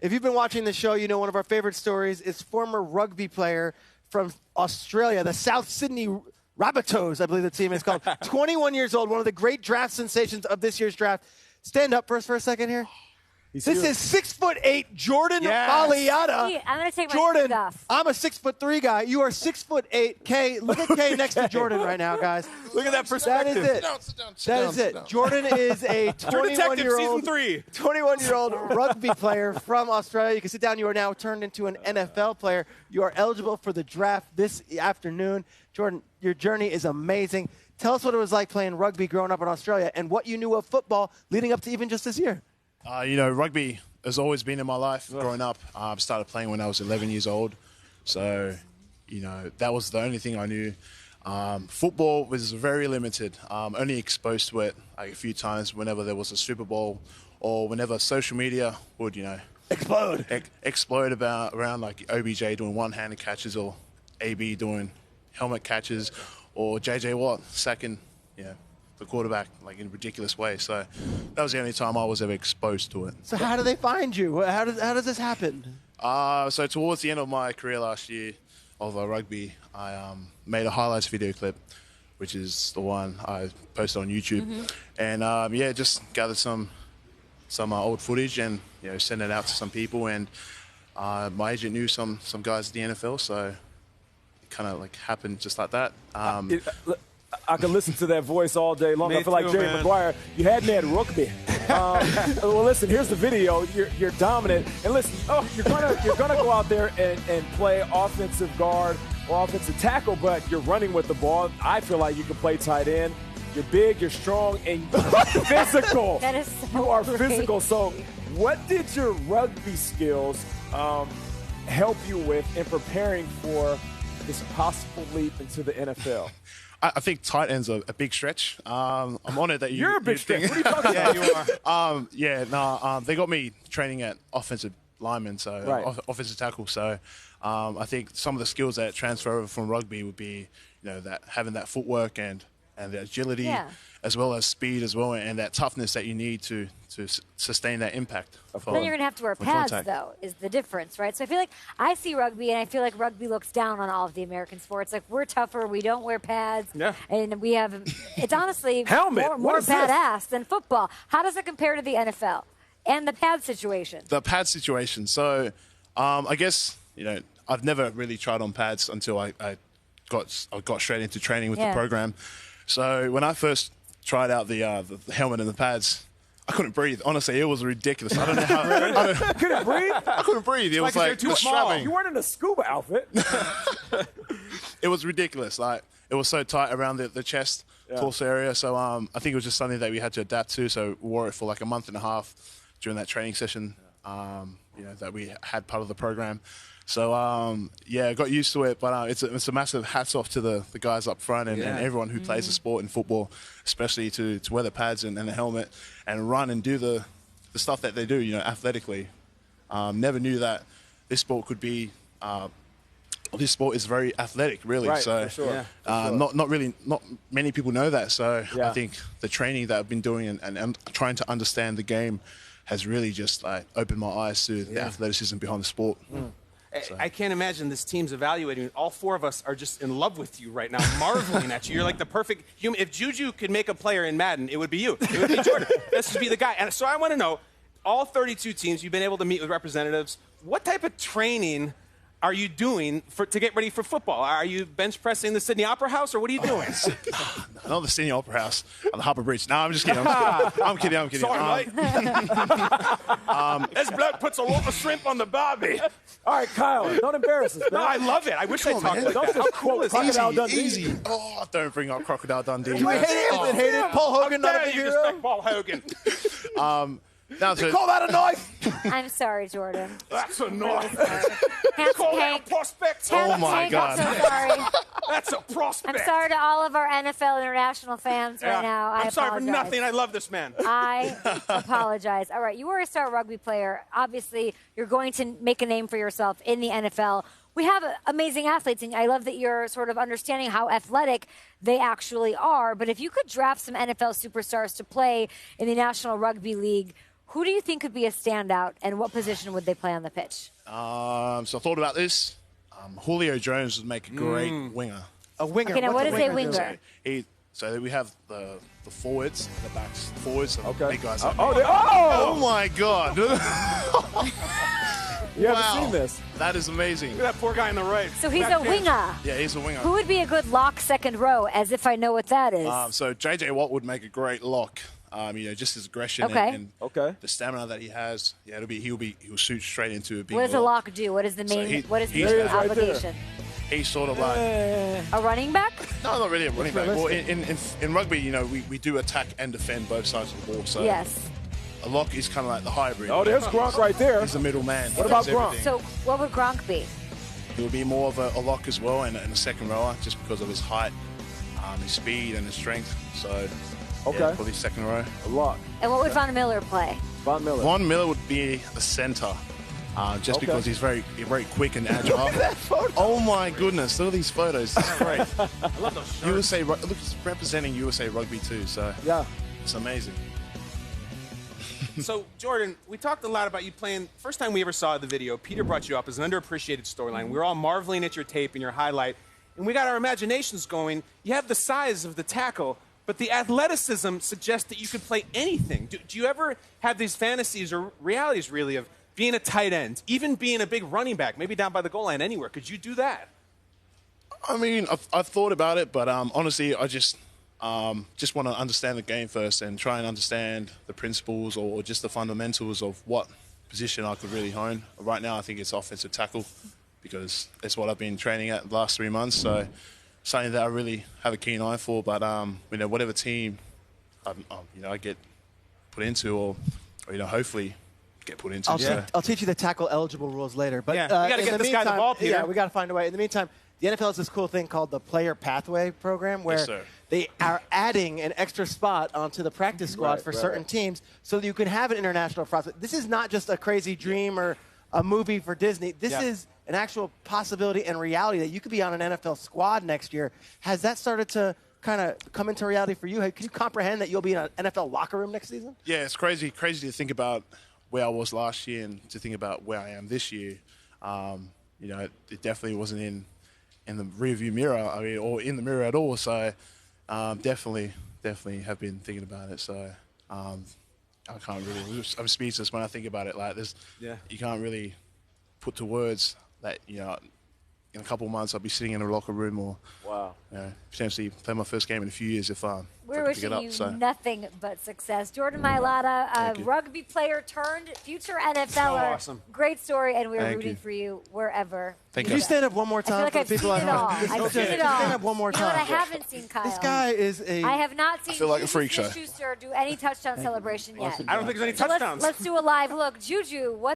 If you've been watching the show, you know one of our favorite stories is former rugby player from Australia, the South Sydney Rabbitohs, I believe the team is called. 21 years old, one of the great draft sensations of this year's draft. Stand up for us for a second here. This is 6'8" Jordan Mailata. I'm going to take my Jordan, shoes off. I'm a 6'3" guy. You are 6'8". Kay, look at Kay next to Jordan right now, guys. Look at that perspective. That is it. That is it. Jordan is a 21-year-old rugby player from Australia. You can sit down. You are now turned into an NFL player. You are eligible for the draft this afternoon. Jordan, your journey is amazing. Tell us what it was like playing rugby growing up in Australia and what you knew of football leading up to even just this year. Rugby has always been in my life growing up. I started playing when I was 11 years old. So, that was the only thing I knew. Football was very limited. Only exposed to it a few times whenever there was a Super Bowl or whenever social media would, explode around like OBJ doing one-handed catches or AB doing helmet catches or JJ Watt sacking, the quarterback like in a ridiculous way. So that was the only time I was ever exposed to it. So how do they find you? How does this happen? So towards the end of my career last year of rugby, I made a highlights video clip, which is the one I posted on YouTube, and just gathered some old footage and sent it out to some people. And my agent knew some guys at the NFL, so it kind of like happened just like that. I could listen to that voice all day long. I feel like Jerry Maguire. You had me at rugby. Well, listen, here's the video. You're dominant. And listen, you're gonna go out there and play offensive guard or offensive tackle, but you're running with the ball. I feel like you can play tight end. You're big, you're strong, and you're physical. That is so You are great. physical. So what did your rugby skills help you with in preparing for this possible leap into the NFL? I think tight end's a big stretch. I'm honored that You're a big stretch. What are you talking about? You are. They got me training at offensive lineman, so offensive tackle. So I think some of the skills that transfer over from rugby would be, that having that footwork and the agility, as well as speed as well, and that toughness that you need to sustain that impact. Then you're going to have to wear pads, though, is the difference, right? So I feel like I see rugby, and I feel like rugby looks down on all of the American sports. Like, we're tougher, we don't wear pads, and we have, it's honestly more badass than football. How does it compare to the NFL and the pad situation? The pad situation. So I guess, I've never really tried on pads until I got straight into training with the program. So when I first tried out the helmet and the pads, I couldn't breathe. Honestly, it was ridiculous. I don't know how. You couldn't breathe? I couldn't breathe. It was like too small. You weren't in a scuba outfit. It was ridiculous. Like, it was so tight around the chest, torso area. So I think it was just something that we had to adapt to. So we wore it for like a month and a half during that training session. That we had part of the program. So, I got used to it, but it's a massive hats off to the guys up front and everyone who plays the sport in football, especially to wear the pads and the helmet and run and do the stuff that they do, athletically. Never knew that this sport could be this sport is very athletic, really. Right, so, for sure. not many people know that. So I think the training that I've been doing and trying to understand the game has really just opened my eyes to the athleticism behind the sport. So. I can't imagine this team's evaluating. All four of us are just in love with you right now, marveling at you. You're like the perfect human. If Juju could make a player in Madden, it would be you. It would be Jordan. This would be the guy. And so I want to know, all 32 teams, you've been able to meet with representatives. What type of training are you doing to get ready for football? Are you bench pressing the Sydney Opera House, or what are you doing? Not the Sydney Opera House, or the Harbour Bridge. No, I'm just kidding. I'm kidding. Sorry, mate. This bloke puts a lot of shrimp on the barbie. All right, Kyle, don't embarrass us, man. No, I love it. I wish I talked like Don't that. just quote Crocodile Dundee. Easy. Oh, don't bring up Crocodile Dundee. You hate it. Paul Hogan, not a big hero. Respect Paul Hogan. You call that a knife? I'm sorry, Jordan. That's a knife. Handsome Call that Hank. a prospect. Oh, my God. I'm so sorry. That's a prospect. I'm sorry to all of our NFL international fans right now. I'm sorry for apologize. nothing. I love this man. I apologize. All right, you were a star rugby player. Obviously, you're going to make a name for yourself in the NFL. We have amazing athletes, and I love that you're sort of understanding how athletic they actually are. But if you could draft some NFL superstars to play in the National Rugby League, Who do you think could be a standout, and what position would they play on the pitch? So I thought about this. Julio Jones would make a great winger. A winger. Okay, now what is a winger? So we have the forwards, the backs, forwards, the big guys. Oh my God! You haven't seen this. That is amazing. Look at that poor guy on the right. So he's a winger. Yeah, he's a winger. Who would be a good lock second row, as if I know what that is? So J.J. Watt would make a great lock. Just his aggression and the stamina that he has. Yeah, he'll shoot straight into a big. What does a lock do? What is the main? What is the obligation? He's sort of like a running back. No, not really a running back. Well, in rugby, we do attack and defend both sides of the ball. So yes. A lock is kind of like the hybrid. Oh, there's Gronk right there. He's the middle man. What about Gronk? So what would Gronk be? He would be more of a lock as well and a second rower just because of his height, his speed and his strength. So probably second row. A lock. And what would Von Miller play? Von Miller would be a center. Just because he's very quick and agile. Look at that photo. Oh my goodness! Look at these photos. It's great. I love those shirts. USA, look, it's representing USA Rugby too. So yeah, it's amazing. So Jordan, we talked a lot about you playing. First time we ever saw the video, Peter brought you up as an underappreciated storyline. We were all marveling at your tape and your highlight, and we got our imaginations going. You have the size of the tackle, but the athleticism suggests that you could play anything. Do you ever have these fantasies or realities really of being a tight end, even being a big running back, maybe down by the goal line anywhere? Could you do that? I mean, I've thought about it, but honestly, I just want to understand the game first and try and understand the principles or just the fundamentals of what position I could really hone. Right now, I think it's offensive tackle because it's what I've been training at the last 3 months. So something that I really have a keen eye for. But whatever team I get put into, or hopefully get put into. I'll teach you the tackle eligible rules later. But we got to get this guy the ball, Peter. Yeah, we got to find a way. In the meantime, the NFL has this cool thing called the Player Pathway Program, where they are adding an extra spot onto the practice squad for certain teams so that you can have an international prospect. This is not just a crazy dream or a movie for Disney. This is an actual possibility and reality that you could be on an NFL squad next year. Has that started to kind of come into reality for you? Can you comprehend that you'll be in an NFL locker room next season? Yeah, it's crazy to think about where I was last year and to think about where I am this year. It definitely wasn't in the rearview mirror, or in the mirror at all. So definitely have been thinking about it. So I can't really. I'm speechless when I think about it. Like this, you can't really put to words that in a couple of months I'll be sitting in a locker room or potentially play my first game in a few years if we're wishing you nothing but success. Jordan Mailata, a rugby player turned future NFLer. So awesome. Great story, and we're rooting for you wherever. Could you stand up one more time? I feel like I've seen it all. I've seen it all. Stand up one more time. You know what I haven't seen, Kyle? This guy is I have not seen like a freak show. Schuster do any touchdown celebration yet. I don't think there's any touchdowns. Let's do a live look. Juju, what?